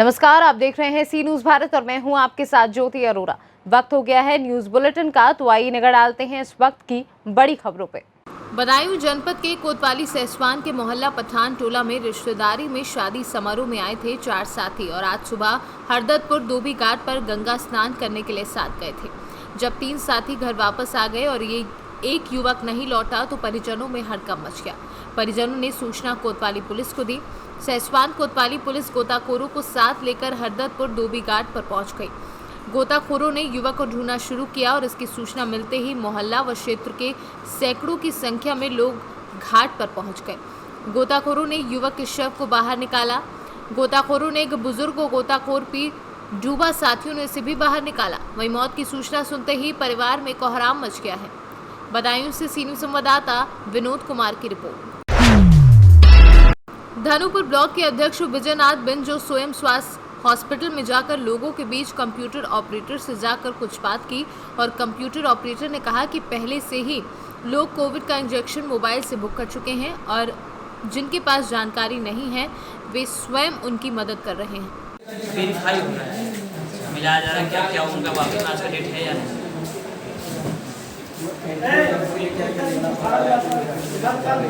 नमस्कार, आप देख रहे हैं सी न्यूज भारत और मैं हूं आपके साथ ज्योति अरोरा। वक्त हो गया है न्यूज बुलेटिन का, तो आइए नजर डालते हैं इस वक्त की बड़ी खबरों पे। बदायूं जनपद के कोतवाली सहसवान के मोहल्ला पठान टोला में रिश्तेदारी में शादी समारोह में आए थे 4 साथी और आज सुबह हरदतपुर धोबी घाट पर गंगा स्नान करने के लिए साथ गए थे। जब 3 साथी घर वापस आ गए और ये एक युवक नहीं लौटा तो परिजनों में हड़कंप मच गया। परिजनों ने सूचना कोतवाली पुलिस को दी। सहसवान कोतवाली पुलिस गोताखोरों को साथ लेकर हरदतपुर धोबी घाट पर पहुंच गई। गोताखोरों ने युवक को ढूंढना शुरू किया और इसकी सूचना मिलते ही मोहल्ला व क्षेत्र के सैकड़ों की संख्या में लोग घाट पर पहुंच गए। गोताखोरों ने युवक के शव को बाहर निकाला। गोताखोरों ने एक बुजुर्ग को गोताखोर पी डूबा, साथियों ने इसे भी बाहर निकाला। वहीं मौत की सूचना सुनते ही परिवार में कोहराम मच गया है। बदायूं से सी न्यूज संवाददाता विनोद कुमार की रिपोर्ट। धनुपुर ब्लॉक के अध्यक्ष विजयनाथ बिन जो स्वयं स्वास्थ्य हॉस्पिटल में जाकर लोगों के बीच कंप्यूटर ऑपरेटर से जाकर कुछ बात की और कंप्यूटर ऑपरेटर ने कहा कि पहले से ही लोग कोविड का इंजेक्शन मोबाइल से बुक कर चुके हैं और जिनके पास जानकारी नहीं है वे स्वयं उनकी मदद कर रहे हैं। वेरीफाई हो रहा है, मिलाया जा रहा है क्या उनका वाकई आज का डेट है या नहीं।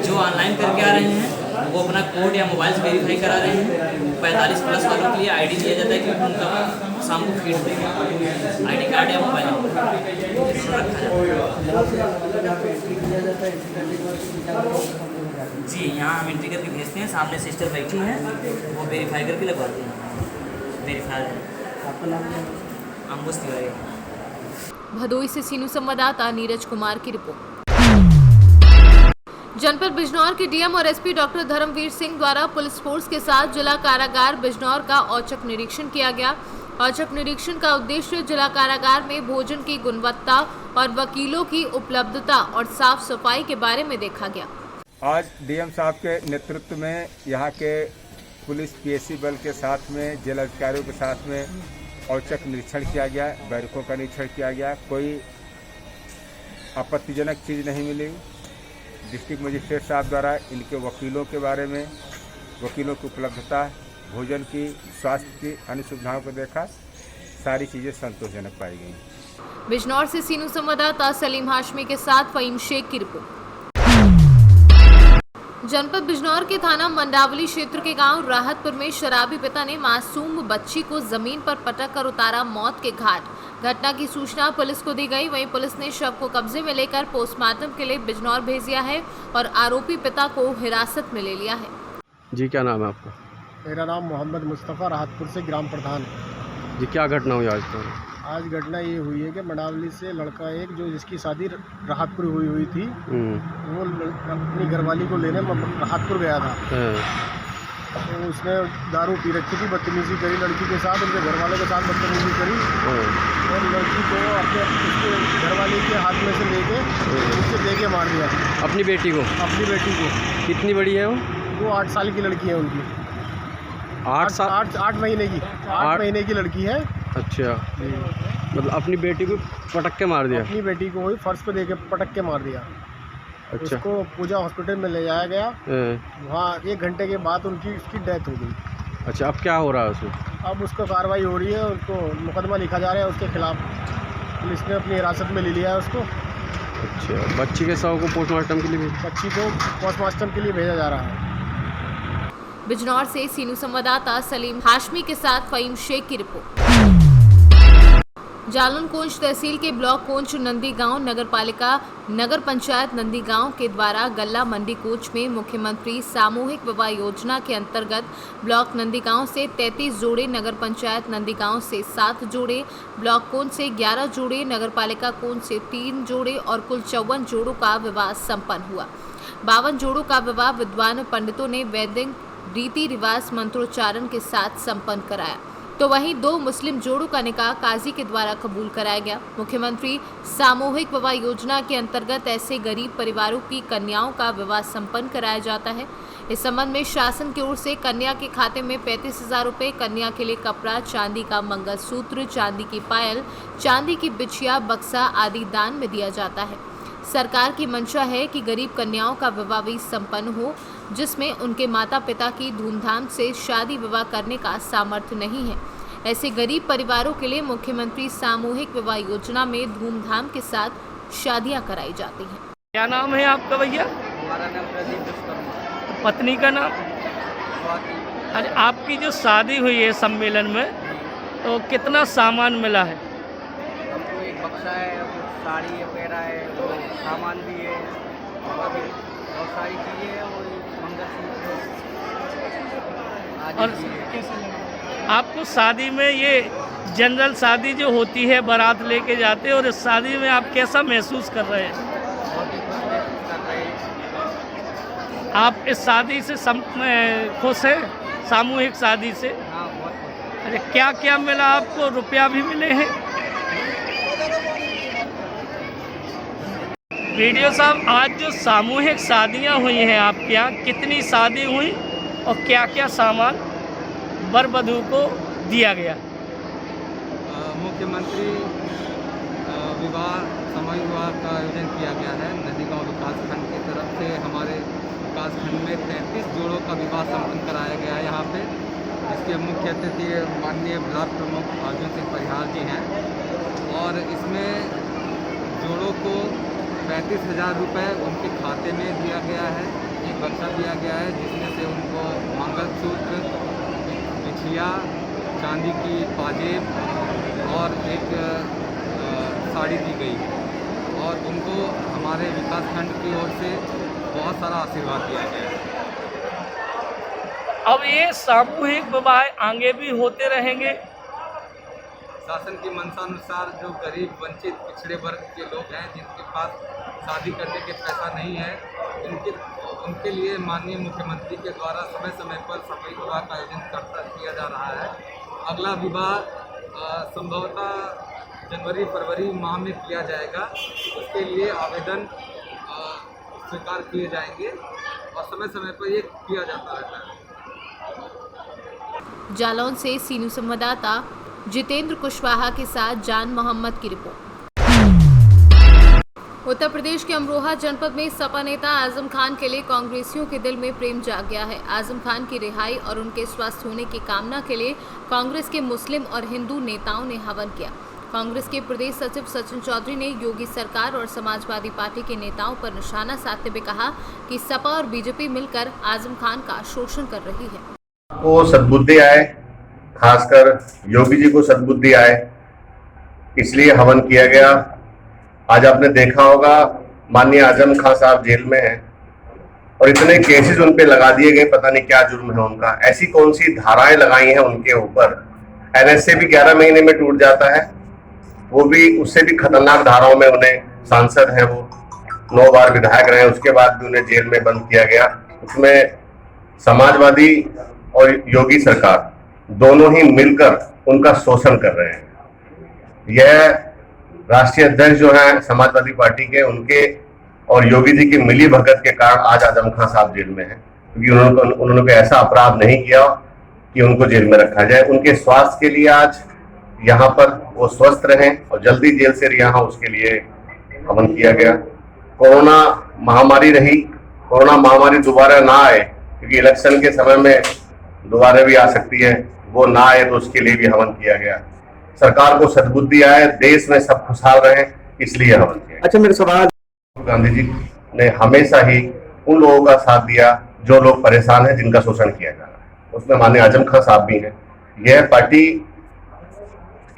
जो ऑनलाइन करके आ रहे हैं वो अपना कोड या मोबाइल से वेरीफाई करा रहे हैं। 45+ वालों के लिए आईडी दिया जाता है कि उनका शाम को फीड देगा आईडी कार्ड या मोबाइल नंबर रखा जाता है। जी, यहाँ हम एंट्री करके भेजते हैं, सामने सिस्टर बैठी हैं, वो वेरीफाई करके लगवाते हैं। वेरीफाई अंकुश तिवारी। भदोई से सी न्यूज संवाददाता नीरज कुमार की रिपोर्ट। जनपद बिजनौर के डीएम और एसपी डॉक्टर धर्मवीर सिंह द्वारा पुलिस फोर्स के साथ जिला कारागार बिजनौर का औचक निरीक्षण किया गया। औचक निरीक्षण का उद्देश्य जिला कारागार में भोजन की गुणवत्ता और वकीलों की उपलब्धता और साफ सफाई के बारे में देखा गया। आज डीएम साहब के नेतृत्व में यहाँ के पुलिस पीएससी बल के साथ में जिला अधिकारियों के साथ में औचक निरीक्षण किया गया, बैरकों का निरीक्षण किया गया। कोई आपत्तिजनक चीज़ नहीं मिली। डिस्ट्रिक्ट मजिस्ट्रेट साहब द्वारा इनके वकीलों के बारे में, वकीलों की उपलब्धता, भोजन की, स्वास्थ्य की अन्य सुविधाओं को देखा, सारी चीज़ें संतोषजनक पाई गई। बिजनौर से सी न्यूज संवाददाता सलीम हाशमी के साथ फहीम शेख की रिपोर्ट। जनपद बिजनौर के थाना मंडावली क्षेत्र के गांव राहतपुर में शराबी पिता ने मासूम बच्ची को जमीन पर पटक कर उतारा मौत के घाट। घटना की सूचना पुलिस को दी गई। वहीं पुलिस ने शव को कब्जे में लेकर पोस्टमार्टम के लिए बिजनौर भेज दिया है और आरोपी पिता को हिरासत में ले लिया है। जी, क्या नाम है आपका? मेरा नाम मोहम्मद मुस्तफ़ा, राहतपुर से ग्राम प्रधान। जी, क्या घटना हुई आज? तो आज घटना ये हुई है कि मंडावली से लड़का एक जो जिसकी शादी राहतपुर हुई थी, वो अपनी घरवाली को लेने राहतपुर गया था। तो उसने दारू पी रखी थी, बदतमीजी करी लड़की के साथ, उनके घरवाले के साथ बदतमीजी करी और लड़की को उसके घरवाले के हाथ में से लेके उससे दे के मार दिया। अपनी बेटी को? अपनी बेटी को। कितनी बड़ी है वो 8 साल की लड़की है उनकी। 8 महीने की 8 महीने की लड़की है। अच्छा, मतलब अपनी बेटी को पटक के मार दिया? अपनी बेटी को वही फर्श पे देके पटक के मार दिया। अच्छा। उसको पूजा हॉस्पिटल में ले जाया गया। वहाँ 1 घंटे के बाद उसकी डेथ हो गई। अच्छा, अब क्या हो रहा है उसमें? अब उसको कार्रवाई हो रही है, उसको मुकदमा लिखा जा रहा है उसके खिलाफ। पुलिस ने अपनी हिरासत में ले लिया है उसको। अच्छा, बच्ची के शव को पोस्टमार्टम के लिए भेजा जा रहा है। बिजनौर से सी न्यूज संवाददाता सलीम हाशमी के साथ फहीम शेख की रिपोर्ट। जालन कोंच तहसील के ब्लॉक कोंच नंदी गांव नगर पंचायत नंदी गांव के द्वारा गल्ला मंडी कोच में मुख्यमंत्री सामूहिक विवाह योजना के अंतर्गत ब्लॉक नंदी गांव से 33 जोड़े, नगर पंचायत नंदी गांव से 7 जोड़े, ब्लॉक कोंच से 11 जोड़े, नगर पालिका कोंच से 3 जोड़े और कुल 54 जोड़ों का विवाह संपन्न हुआ। 52 जोड़ों का विवाह विद्वान पंडितों ने वैदिक रीति रिवाज मंत्रोच्चारण के साथ संपन्न कराया, तो वहीं 2 मुस्लिम जोड़ों का निकाह काजी के द्वारा कबूल कराया गया। मुख्यमंत्री सामूहिक विवाह योजना के अंतर्गत ऐसे गरीब परिवारों की कन्याओं का विवाह संपन्न कराया जाता है। इस संबंध में शासन की ओर से कन्या के खाते में 35,000 रुपये, कन्या के लिए कपड़ा, चांदी का मंगलसूत्र, चांदी की पायल, चांदी की बिछिया, बक्सा आदि दान में दिया जाता है। सरकार की मंशा है कि गरीब कन्याओं का विवाह भी संपन्न हो। जिसमें उनके माता पिता की धूमधाम से शादी विवाह करने का सामर्थ्य नहीं है। ऐसे गरीब परिवारों के लिए मुख्यमंत्री सामूहिक विवाह योजना में धूमधाम के साथ शादियां कराई जाती हैं। क्या नाम है आपका भैया? हमारा नाम प्रदीप दुष्कर्मा। पत्नी का नाम? स्वाति। अच्छा, आपकी जो शादी हुई है सम्मेलन में, तो कितना सामान मिला है? हमको एक बक्सा है, कुछ साड़ी वगैरह है, वो सामान भी है, और भी बहुत सारी चीज़ें हैं, वो मंगलसूत्र आदि और चीज़ें हैं। आपको शादी में ये जनरल शादी जो होती है, बारात लेके जाते हैं, और इस शादी में आप कैसा महसूस कर रहे हैं? बहुत ही खुश महसूस कर रहे हैं। आप इस शादी से खुश हैं, सामूहिक शादी से? हाँ, बहुत खुश हैं। अरे क्या क्या मिला आपको? रुपया भी मिले हैं? वीडियो साहब, आज जो सामूहिक शादियां हुई हैं आपके यहाँ, कितनी शादी हुई और क्या क्या सामान वर वधू को दिया गया? मुख्यमंत्री विवाह सामूहिक विवाह का आयोजन किया गया है। नदीगांव विकास खंड की तरफ से हमारे विकास खंड में 33 जोड़ों का विवाह संपन्न कराया गया है यहाँ पे। इसके मुख्य अतिथि माननीय ब्लॉक प्रमुख अर्जुन सिंह परिहार जी हैं, और इसमें जोड़ों को 35,000 रुपये उनके खाते में दिया गया है। एक बक्सा दिया गया है जिसमें से उनको मंगलसूत्र, बिछिया, चांदी की पाजेब और एक साड़ी दी गई, और उनको हमारे विकास खंड की ओर से बहुत सारा आशीर्वाद दिया गया है। अब ये सामूहिक विवाह आगे भी होते रहेंगे? शासन की मंशानुसार जो गरीब, वंचित, पिछड़े वर्ग के लोग हैं, जिनके पास शादी करने के पैसा नहीं है, उनके लिए माननीय मुख्यमंत्री के द्वारा समय समय पर सामूहिक विवाह का आयोजन किया जा रहा है। अगला विवाह संभवतः जनवरी-फरवरी माह में किया जाएगा। उसके लिए आवेदन स्वीकार किए जाएंगे और समय समय पर ये किया जाता रहता है। जालौन से सीनू संवाददाता जितेंद्र कुशवाहा के साथ जान मोहम्मद की रिपोर्ट। उत्तर प्रदेश के अमरोहा जनपद में सपा नेता आजम खान के लिए कांग्रेसियों के दिल में प्रेम जाग गया है। आजम खान की रिहाई और उनके स्वस्थ होने की कामना के लिए कांग्रेस के मुस्लिम और हिंदू नेताओं ने हवन किया। कांग्रेस के प्रदेश सचिव सचिन चौधरी ने योगी सरकार और समाजवादी पार्टी के नेताओं पर निशाना साधते हुए कहा कि सपा और बीजेपी मिलकर आजम खान का शोषण कर रही है। को सद्बुद्धि आए, खासकर योगी जी को सद्बुद्धि आए, इसलिए हवन किया गया। आज आपने देखा होगा माननीय आजम खान साहब जेल में हैं और इतने केसेस उन पे लगा दिए गए, पता नहीं क्या जुर्म है उनका। ऐसी कौन सी धाराएं लगाई हैं उनके ऊपर। एनएसए भी 11 महीने में टूट जाता है, वो भी उससे भी खतरनाक धाराओं में उन्हें, सांसद हैं वो, 9 बार विधायक रहे, उसके बाद भी उन्हें जेल में बंद किया गया। उसमें समाजवादी और योगी सरकार दोनों ही मिलकर उनका शोषण कर रहे हैं। यह राष्ट्रीय अध्यक्ष जो हैं समाजवादी पार्टी के, उनके और योगी जी की मिली भगत के कारण आज आजम खान साहब जेल में हैं, क्योंकि उन्होंने कोई ऐसा अपराध नहीं किया कि उनको जेल में रखा जाए। उनके स्वास्थ्य के लिए आज यहाँ पर वो स्वस्थ रहें और जल्दी जेल से रिहा हों, उसके लिए हवन किया गया। कोरोना महामारी रही, कोरोना महामारी दोबारा ना आए, क्योंकि इलेक्शन के समय में दोबारा भी आ सकती है, वो ना आए तो उसके लिए भी हवन किया गया। सरकार को सद्बुद्धि आए, देश में सब खुशहाल रहे, इसलिए हवन किया। अच्छा, मेरा सवाल, गांधी जी ने हमेशा ही उन लोगों का साथ दिया जो लोग परेशान हैं, जिनका शोषण किया जा रहा है। उसमें माननीय आजम खान साहब भी हैं। यह पार्टी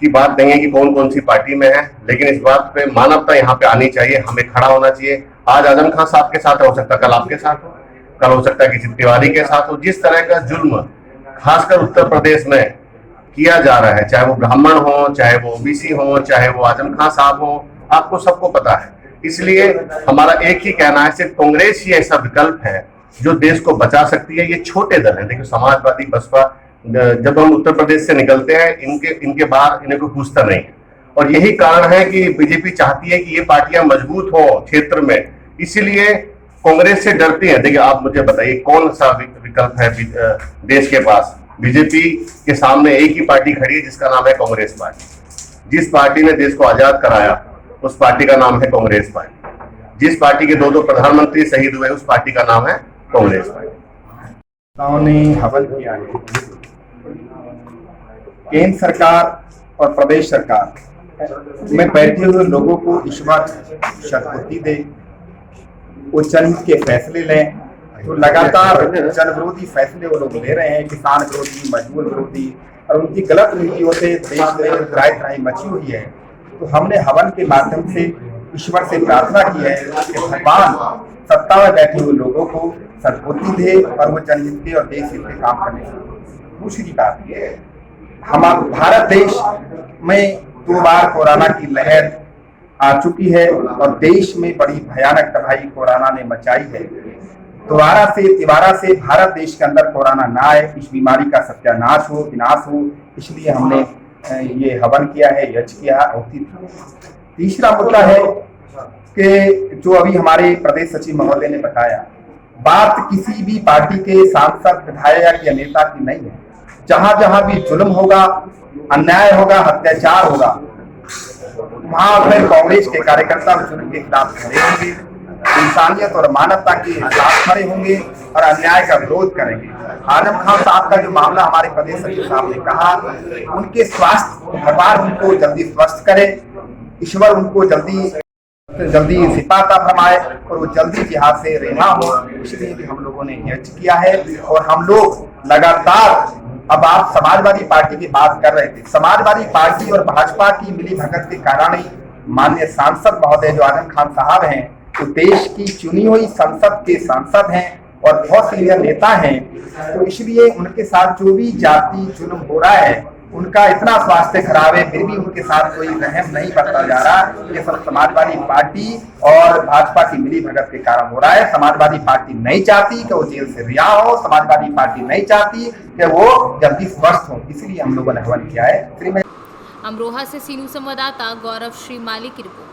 की बात नहीं है कि कौन कौन सी पार्टी में है, लेकिन इस बात पे मानवता यहाँ पे आनी चाहिए, हमें खड़ा होना चाहिए। आज आजम खान साहब के साथ हो सकता है, कल आपके साथ हो, कल हो सकता है किसी तिवारी के साथ हो। जिस तरह का जुल्म खासकर उत्तर प्रदेश में किया जा रहा है, चाहे वो ब्राह्मण हो, चाहे वो ओबीसी हो, चाहे वो आजम खान साहब हो, आपको सबको पता है। इसलिए हमारा एक ही कहना है, सिर्फ कांग्रेस ही ऐसा विकल्प है जो देश को बचा सकती है। ये छोटे दल हैं, देखिए समाजवादी, बसपा, जब हम उत्तर प्रदेश से निकलते हैं, इनके बाहर इन्हें कोई पूछता नहीं है। और यही कारण है कि बीजेपी चाहती है कि ये पार्टियां मजबूत हो क्षेत्र में, इसीलिए कांग्रेस से डरती है। देखिए, आप मुझे बताइए कौन सा विकल्प है देश के पास। बीजेपी के सामने एक ही पार्टी खड़ी है जिसका नाम है कांग्रेस पार्टी। जिस पार्टी ने देश को आजाद कराया उस पार्टी का नाम है कांग्रेस पार्टी। जिस पार्टी के 2 प्रधानमंत्री शहीद हुए उस पार्टी का नाम है कांग्रेस पार्टी। नेताओं ने हवन किया है। केंद्र सरकार और प्रदेश सरकार में बैठे हुए लोगों को ईश्वर सद्बुद्धि दे, वो जनहित के फैसले लें। तो लगातार जन विरोधी फैसले वो लोग ले रहे हैं, किसान विरोधी, मजदूर विरोधी, और उनकी गलत नीतियों से देश में त्राही मची हुई है। तो हमने हवन के माध्यम से ईश्वर से प्रार्थना की है कि भगवान सत्ता में बैठे हुए लोगों को सद्बुद्धि दे और वो जनहित के और देश हित के काम करने लगे। दूसरी बात ये है, हमारा भारत देश में 2 बार कोरोना की लहर आ चुकी है और देश में बड़ी भयानक तबाही कोरोना ने मचाई है। तिबारा से भारत देश के अंदर कोरोना ना आए, इस बीमारी का सत्यानाश हो, विनाश हो, इसलिए हमने ये हवन किया है, यज्ञ किया है। तीसरा मुद्दा है कि जो अभी हमारे प्रदेश सचिव महोदय ने बताया, बात किसी भी पार्टी के सांसद, विधायक या नेता की नहीं है। जहां जहां भी जुल्म होगा, अन्याय होगा, अत्याचार होगा, वहां अगर कांग्रेस के कार्यकर्ता जुल्म के खिलाफ खड़े होंगे, इंसानियत और मानवता के खिलाफ खड़े होंगे और अन्याय का विरोध करेंगे। आजम खान साहब का जो मामला हमारे प्रदेश सचिव साहब ने कहा, उनके स्वास्थ्य, भगवान उनको जल्दी स्वस्थ करे, ईश्वर उनको जल्दी सिपाता फरमाए और वो जल्दी जिहाद से रिहा हो, इसलिए भी हम लोगों ने यज्ञ किया है। और हम लोग लगातार, अब आप समाजवादी पार्टी की बात कर रहे थे, समाजवादी पार्टी और भाजपा की मिली भगत के कारण ही माननीय सांसद महोदय जो आजम खान साहब हैं, तो देश की चुनी हुई संसद के सांसद हैं और बहुत सीनियर नेता हैं, तो इसलिए उनके साथ जो भी जाति जुल्म हो रहा है, उनका इतना स्वास्थ्य खराब है, फिर भी उनके साथ कोई रहम नहीं बरता जा रहा। ये सब समाजवादी पार्टी और भाजपा की मिली भगत के कारण हो रहा है। समाजवादी पार्टी नहीं चाहती कि वो जेल से रिहा हो, समाजवादी पार्टी नहीं चाहती कि वो जल्दी स्वस्थ हो, इसलिए हम लोगों ने हवन किया है। अमरोहा से सीनू संवाददाता गौरव श्रीमाली की रिपोर्ट।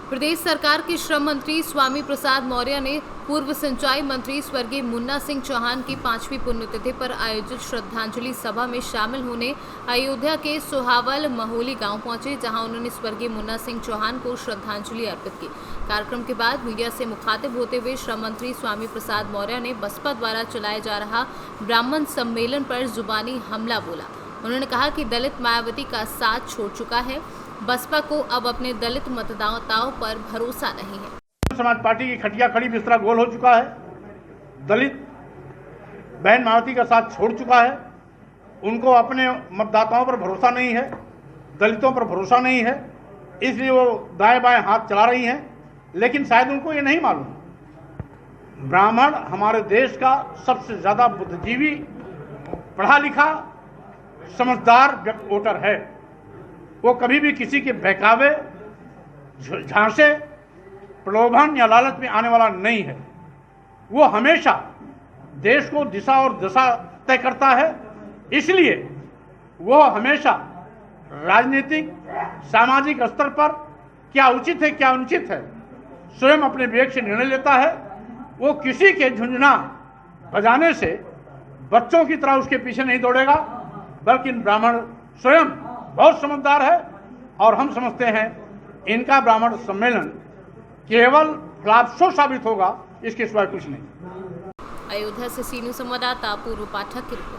प्रदेश सरकार के श्रम मंत्री स्वामी प्रसाद मौर्य ने पूर्व सिंचाई मंत्री स्वर्गीय मुन्ना सिंह चौहान की 5वीं पुण्यतिथि पर आयोजित श्रद्धांजलि सभा में शामिल होने अयोध्या के सोहावल महोली गांव पहुंचे, जहां उन्होंने स्वर्गीय मुन्ना सिंह चौहान को श्रद्धांजलि अर्पित की। कार्यक्रम के बाद मीडिया से मुखातिब होते हुए श्रम मंत्री स्वामी प्रसाद मौर्य ने बसपा द्वारा चलाया जा रहा ब्राह्मण सम्मेलन पर जुबानी हमला बोला। उन्होंने कहा कि दलित मायावती का साथ छोड़ चुका है, बसपा को अब अपने दलित मतदाताओं पर भरोसा नहीं है। समाज पार्टी की खटिया खड़ी बिस्तरा गोल हो चुका है, दलित बहन मायावती का साथ छोड़ चुका है, उनको अपने मतदाताओं पर भरोसा नहीं है, दलितों पर भरोसा नहीं है, इसलिए वो दाएं बाएं हाथ चला रही हैं। लेकिन शायद उनको ये नहीं मालूम, ब्राह्मण हमारे देश का सबसे ज्यादा बुद्धिजीवी, पढ़ा लिखा, समझदार वोटर है। वो कभी भी किसी के बहकावे, झांसे, प्रलोभन या लालच में आने वाला नहीं है। वो हमेशा देश को दिशा और दशा तय करता है, इसलिए वो हमेशा राजनीतिक, सामाजिक स्तर पर क्या उचित है, क्या अनुचित है, स्वयं अपने विवेक से निर्णय लेता है। वो किसी के झुंझुना बजाने से बच्चों की तरह उसके पीछे नहीं दौड़ेगा, बल्कि ब्राह्मण स्वयं बहुत समझदार है और हम समझते हैं इनका ब्राह्मण सम्मेलन केवल लाभशो साबित होगा, इसके सिवाय कुछ नहीं। अयोध्या से सीनू संवाददाता पूर्व पाठक की रिपोर्ट।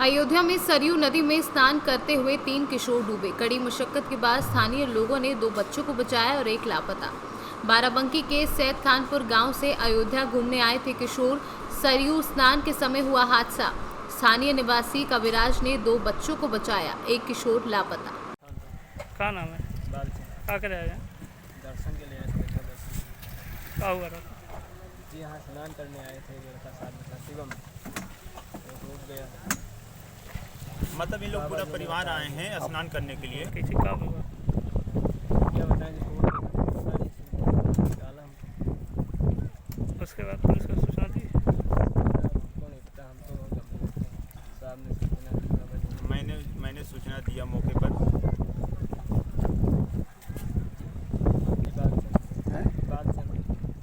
अयोध्या में सरयू नदी में स्नान करते हुए 3 किशोर डूबे। कड़ी मुशक्कत के बाद स्थानीय लोगों ने 2 बच्चों को बचाया और 1 लापता। बाराबंकी के सैद खानपुर गांव से अयोध्या घूमने आए थे किशोर। सरयू स्नान के समय हुआ हादसा। स्थानीय निवासी कविराज ने 2 बच्चों को बचाया, 1 किशोर लापता। क्या नाम है? क्या कर रहे हैं? दर्शन के लिए आए थे। क्या हुआ था? जी यहाँ स्नान करने आए थे, लड़का साथ में था शिवम, तो डूब गया। मतलब ये लोग पूरा परिवार आए हैं स्नान करने के लिए। किसी का हुआ क्या बताएंगे, उसके बाद पुलिस को सूचना दी? मैंने सूचना दिया मौके पर।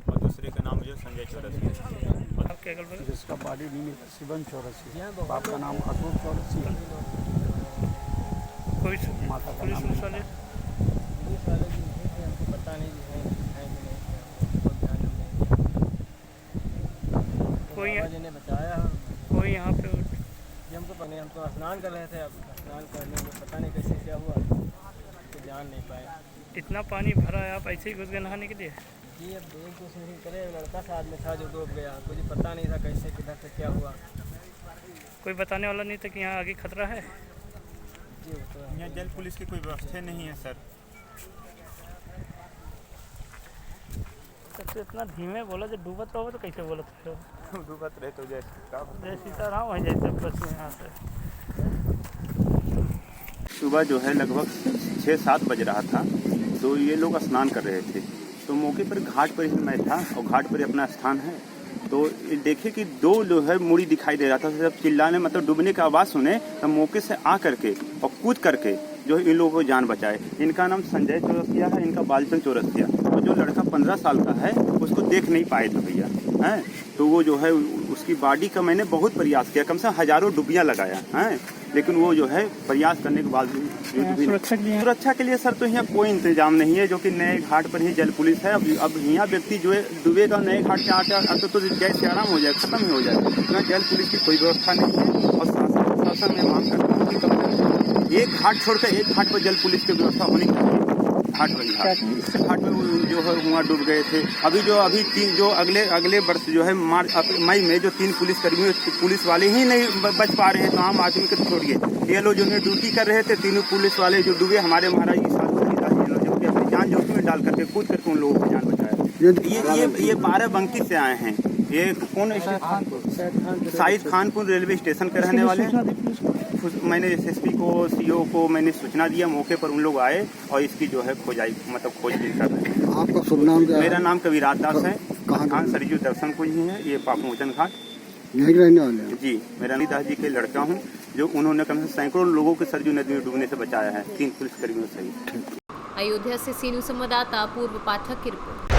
और दूसरे का नाम मुझे संजय चौरसिया। आपके अगल बगल जिसका बॉडी नहीं मिला शिवम चौरसिया, बाप का नाम अशोक चौरसिया, कोई माता का पुलिस नाम वाले हमको पता नहीं है कि नहीं, हमको ध्यान नहीं। कोई बाबा जी ने बचाया। कोई यहाँ पे ये हमको पता नहीं, हम तो स्नान कर रहे थे, अब स्नान करने में पता नहीं कैसे क्या हुआ, तो जान नहीं पाए। इतना पानी भरा है, आप ऐसे ही घुस गए नहाने के लिए? जी अब एक कुछ नहीं करे, लड़का साथ में था जो डूब गया, मुझे पता नहीं था कैसे किधर से क्या हुआ। कोई बताने वाला नहीं था कि यहाँ आगे खतरा है? जी वो तो है। यहाँ जल पुलिस की कोई व्यवस्था नहीं है सर। तो इतना धीमे बोला, जब डूबत रहो तो कैसे बोलत रहो? डूबत रहे तो जय सीताराम हो जाए तब बस में यहाँ से। सुबह जो है लगभग 6-7 बज रहा था, तो ये लोग स्नान कर रहे थे, तो मौके पर घाट पर ही मैं था और घाट पर अपना स्थान है, तो देखे कि 2 जो है मुड़ी दिखाई दे रहा था। जब चिल्लाने मतलब डूबने की आवाज़ सुने तब मौके से आ करके और कूद करके जो है इन लोगों को जान बचाए। इनका नाम संजय चौरसिया है, इनका बालचंद चौरसिया। और जो लड़का 15 साल का है उसको देख नहीं पाए थे भैया, हैं, तो वो जो है उसकी बॉडी का मैंने बहुत प्रयास किया, कम से कम हज़ारों डुबियाँ लगाया, हैं, लेकिन वो जो है प्रयास करने के बाद सुरक्षा के लिए सर तो यहाँ कोई इंतजाम नहीं है, जो कि नए घाट पर ही जल पुलिस है। अब यहाँ व्यक्ति जो है डूबेगा नए घाट से आते तो जैसे आराम हो जाए, खत्म ही हो जाए। यहाँ जल पुलिस की कोई व्यवस्था नहीं है और शासन में मांग करता हूँ कि एक घाट छोड़कर एक घाट पर जल पुलिस की व्यवस्था होनी चाहिए। घाट में जो है वहाँ डूब गए थे। अभी 3 जो अगले वर्ष जो है मई में जो 3 पुलिसकर्मी पुलिस वाले ही नहीं बच पा रहे हैं, तो आम आदमी को छोड़िए। ये लोग जो है ड्यूटी कर रहे थे, 3 पुलिस वाले जो डूबे, हमारे महाराज जी जो कि अपनी जान जोखिम में डाल करके कूद करके उन लोगों की जान बचाया। ये 12 बंकी से आए हैं। ये कौन शाहिद खानपुर रेलवे स्टेशन के रहने वाले हैं। मैंने SSP को CO को मैंने सूचना दिया, मौके पर उन लोग आए और इसकी जो है खोजबीन कर रहे हैं। आपका शुभ नाम क्या है? मेरा नाम कविराज दास है, स्थान सरयू दर्शन कुंज ही है, ये पापमोचन घाट यहीं रहने वाले हैं जी। मेरा दास जी के लड़का हूँ, जो उन्होंने कम से सैकड़ों लोगों को सरयू नदी में डूबने से बचाया है, 3 पुलिसकर्मियों सहित। अयोध्या से सीनू संवाददाता पूर्व पाठक की रिपोर्ट।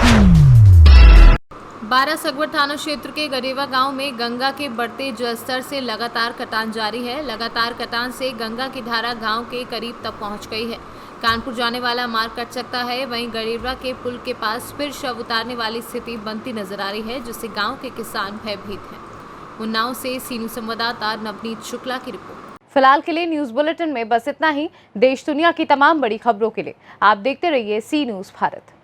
12 सगवड़ थाना क्षेत्र के गरेवा गांव में गंगा के बढ़ते जलस्तर से लगातार कटान जारी है। लगातार कटान से गंगा की धारा गांव के करीब तक पहुंच गई है। कानपुर जाने वाला मार्ग कट सकता है। वहीं गरेवा के पुल के पास फिर शव उतारने वाली स्थिति बनती नजर आ रही है, जिससे गांव के किसान भयभीत हैं। उन्नाव से सीनू संवाददाता नवनीत शुक्ला की रिपोर्ट। फिलहाल के लिए न्यूज बुलेटिन में बस इतना ही। देश दुनिया की तमाम बड़ी खबरों के लिए आप देखते रहिए सी न्यूज भारत।